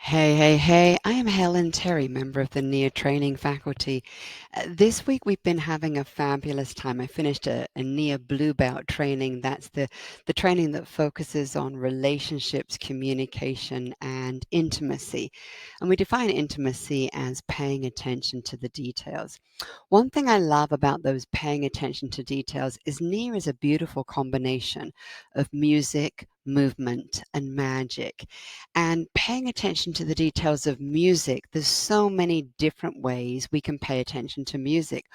Hey, hey, hey, I am Helen Terry, member of the Nia Training faculty. This week we've been having a fabulous time. I finished a Nia Blue Belt training. That's the training that focuses on relationships, communication, and intimacy. And we define intimacy as paying attention to the details. One thing I love about those paying attention to details is Nia is a beautiful combination of music, movement, and magic. And paying attention to the details of music, there's so many different ways we can pay attention to music.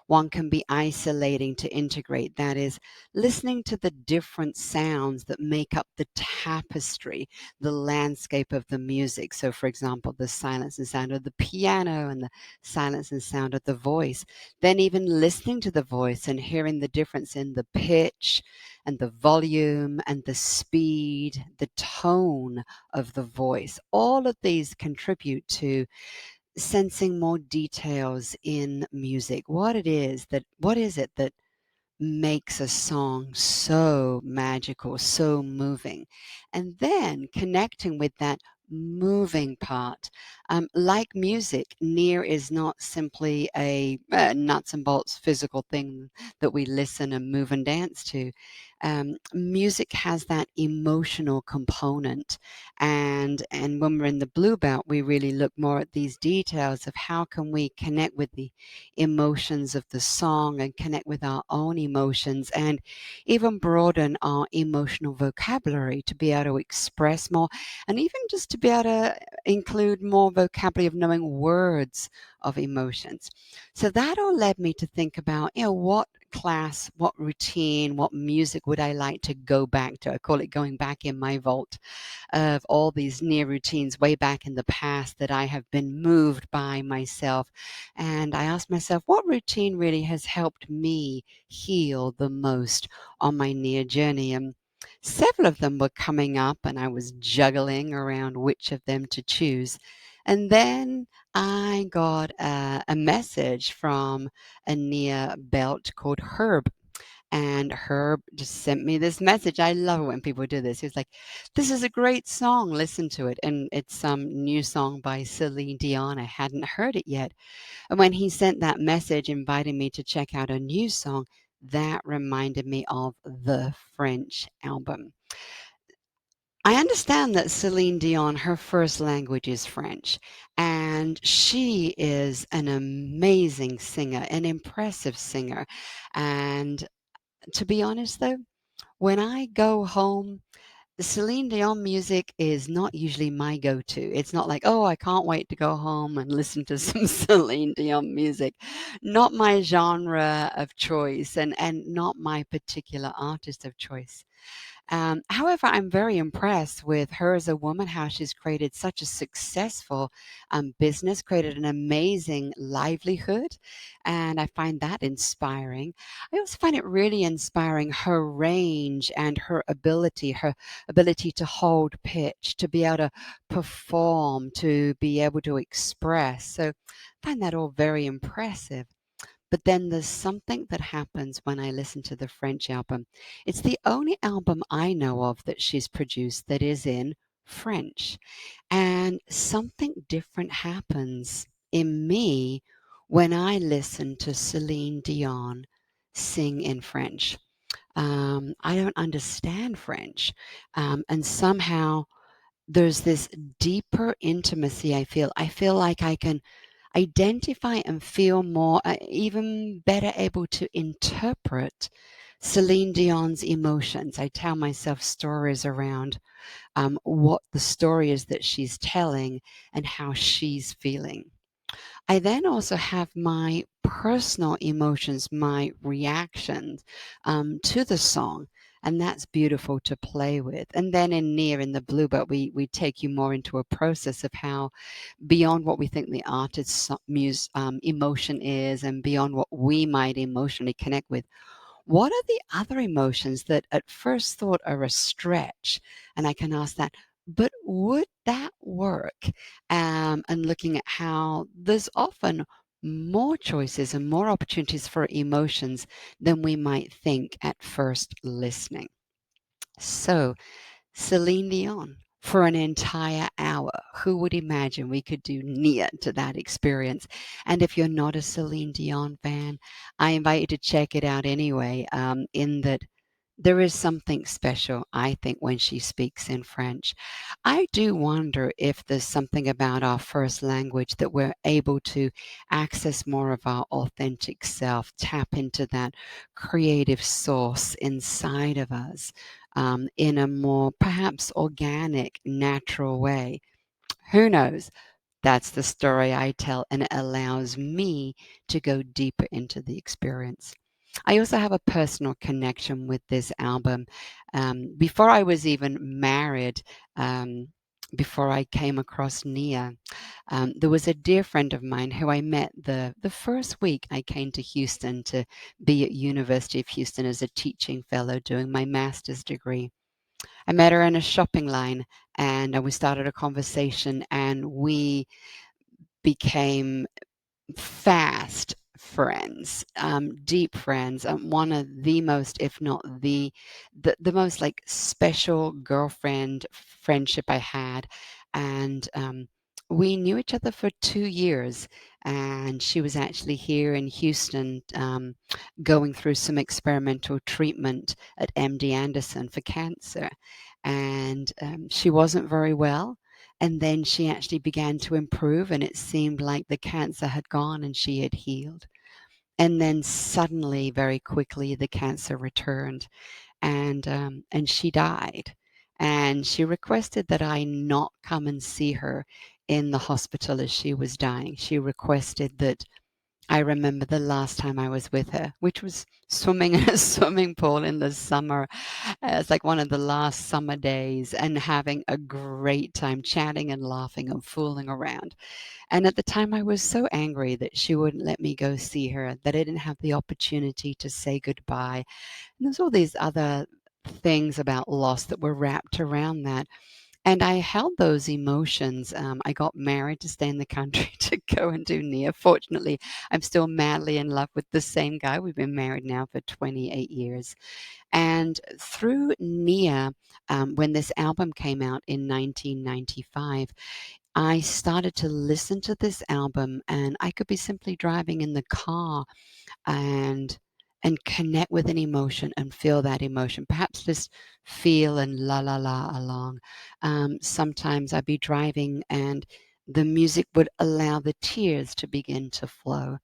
One can be isolating to integrate, that is, listening to the different sounds that make up the tapestry, the landscape of the music. So, for example, the silence and sound of the piano and the silence and sound of the voice. Then, even listening to the voice and hearing the difference in the pitch and the volume and the speed, the tone of the voice. All of these contribute to sensing more details in music. What is it that makes a song so magical, so moving? And then connecting with that moving part. Like music, near is not simply a nuts and bolts physical thing that we listen and move and dance to. Music has that emotional component, and when we're in the blue belt, we really look more at these details of how can we connect with the emotions of the song and connect with our own emotions and even broaden our emotional vocabulary to be able to express more and even just to be able to include more vocabulary of knowing words of emotions. So that all led me to think about, what class, what routine, what music would I like to go back to? I call it going back in my vault of all these Nia routines way back in the past that I have been moved by myself. And I asked myself, what routine really has helped me heal the most on my Nia journey? And several of them were coming up, and I was juggling around which of them to choose. And then I got a message from a Nia belt called Herb, and Herb just sent me this message. I love it when people do this. He was like, "This is a great song. Listen to it." And it's some new song by Celine Dion. I hadn't heard it yet. And when he sent that message inviting me to check out a new song, that reminded me of the French album. I understand that Celine Dion, her first language is French, and she is an amazing singer, an impressive singer. And to be honest, though, when I go home, the Celine Dion music is not usually my go-to. It's not like, oh, I can't wait to go home and listen to some Celine Dion music. Not my genre of choice and not my particular artist of choice. However, I'm very impressed with her as a woman, how she's created such a successful business, created an amazing livelihood, and I find that inspiring. I also find it really inspiring her range and her ability to hold pitch, to be able to perform, to be able to express. So I find that all very impressive. But then there's something that happens when I listen to the French album. It's the only album I know of that she's produced that is in French. And something different happens in me when I listen to Celine Dion sing in French. I don't understand French. And somehow there's this deeper intimacy I feel. I feel like I can identify and feel more, even better able to interpret Celine Dion's emotions. I tell myself stories around what the story is that she's telling and how she's feeling. I then also have my personal emotions, my reactions to the song, and that's beautiful to play with. And then in Near in the Blue But we take you more into a process of how beyond what we think the artist's emotion is and beyond what we might emotionally connect with, what are the other emotions that at first thought are a stretch? And I can ask that, but would that work? And looking at how there's often more choices and more opportunities for emotions than we might think at first listening. So, Celine Dion. for an entire hour. Who would imagine we could do Nia to that experience? And if you're not a Celine Dion fan, I invite you to check it out anyway, in that there is something special, I think, when she speaks in French. I do wonder if there's something about our first language that we're able to access more of our authentic self, tap into that creative source inside of us, in a more perhaps organic, natural way. Who knows? That's the story I tell, and it allows me to go deeper into the experience. I also have a personal connection with this album. Before I was even married, um, before I came across Nia, there was a dear friend of mine who I met the first week I came to Houston to be at University of Houston as a teaching fellow doing my master's degree. I met her in a shopping line, and we started a conversation, and we became fast friends, deep friends, one of the most, if not the most like special girlfriend friendship I had. And we knew each other for 2 years, and she was actually here in Houston, going through some experimental treatment at MD Anderson for cancer. And she wasn't very well, and then she actually began to improve, and it seemed like the cancer had gone and she had healed. And then suddenly, very quickly, the cancer returned, and she died. And she requested that I not come and see her in the hospital as she was dying. She requested that I remember the last time I was with her, which was swimming in a swimming pool in the summer. It's like one of the last summer days, and having a great time chatting and laughing and fooling around. And at the time, I was so angry that she wouldn't let me go see her, that I didn't have the opportunity to say goodbye. And there's all these other things about loss that were wrapped around that. And I held those emotions. I got married to stay in the country to go and do Nia. Fortunately, I'm still madly in love with the same guy. We've been married now for 28 years. And through Nia, when this album came out in 1995, I started to listen to this album, and I could be simply driving in the car and connect with an emotion and feel that emotion. Perhaps just feel and la la la along. Sometimes I'd be driving, and the music would allow the tears to begin to flow.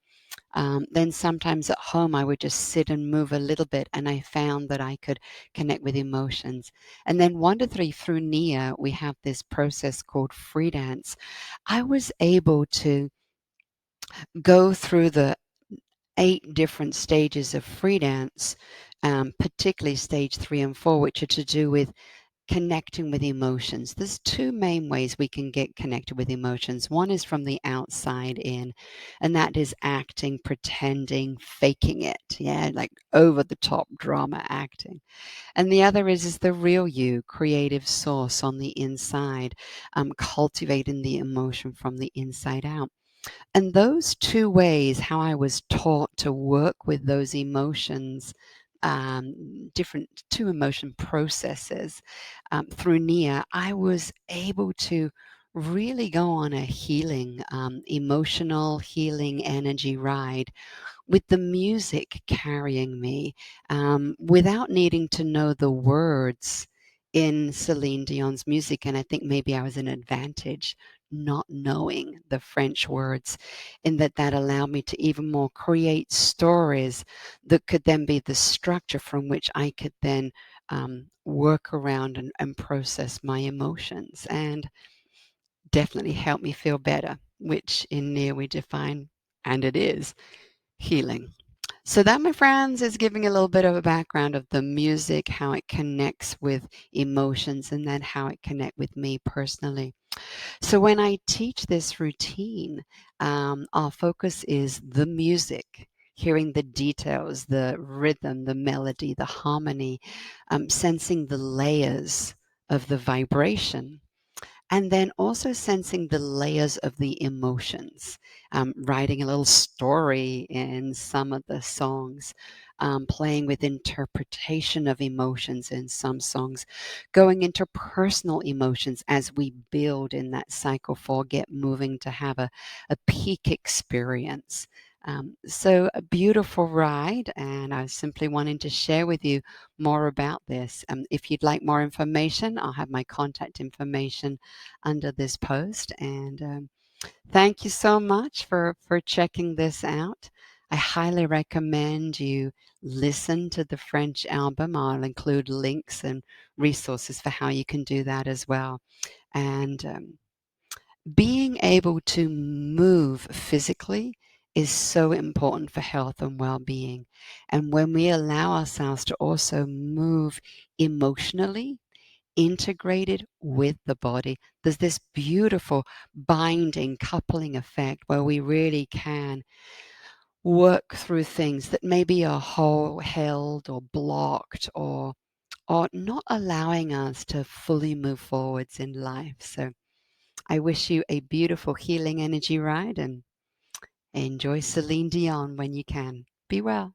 Then sometimes at home, I would just sit and move a little bit, and I found that I could connect with emotions. And then wonderfully through Nia, we have this process called free dance. I was able to go through the 8 different stages of free dance, particularly stage 3 and 4, which are to do with connecting with emotions. There's two main ways we can get connected with emotions. One is from the outside in, and that is acting, pretending, faking it. Yeah, like over the top drama acting. And the other is the real you, creative source on the inside, cultivating the emotion from the inside out. And those two ways, how I was taught to work with those emotions, different two emotion processes, through Nia, I was able to really go on a healing, emotional healing energy ride with the music carrying me, without needing to know the words in Celine Dion's music. And I think maybe I was an advantage not knowing the French words, in that that allowed me to even more create stories that could then be the structure from which I could then work around and process my emotions, and definitely help me feel better, which in Nia we define, and it is, healing. So that, my friends, is giving a little bit of a background of the music, how it connects with emotions, and then how it connect with me personally. So when I teach this routine, our focus is the music, hearing the details, the rhythm, the melody, the harmony, sensing the layers of the vibration. And then also sensing the layers of the emotions, writing a little story in some of the songs, playing with interpretation of emotions in some songs, going into personal emotions as we build in that cycle 4, get moving to have a peak experience. So a beautiful ride, and I was simply wanting to share with you more about this. If you'd like more information, I'll have my contact information under this post. And thank you so much for checking this out. I highly recommend you listen to the French album. I'll include links and resources for how you can do that as well. And being able to move physically is so important for health and well-being. And when we allow ourselves to also move emotionally, integrated with the body, there's this beautiful binding, coupling effect where we really can work through things that maybe are held or blocked or not allowing us to fully move forwards in life. So I wish you a beautiful healing energy ride and enjoy Celine Dion when you can. Be well.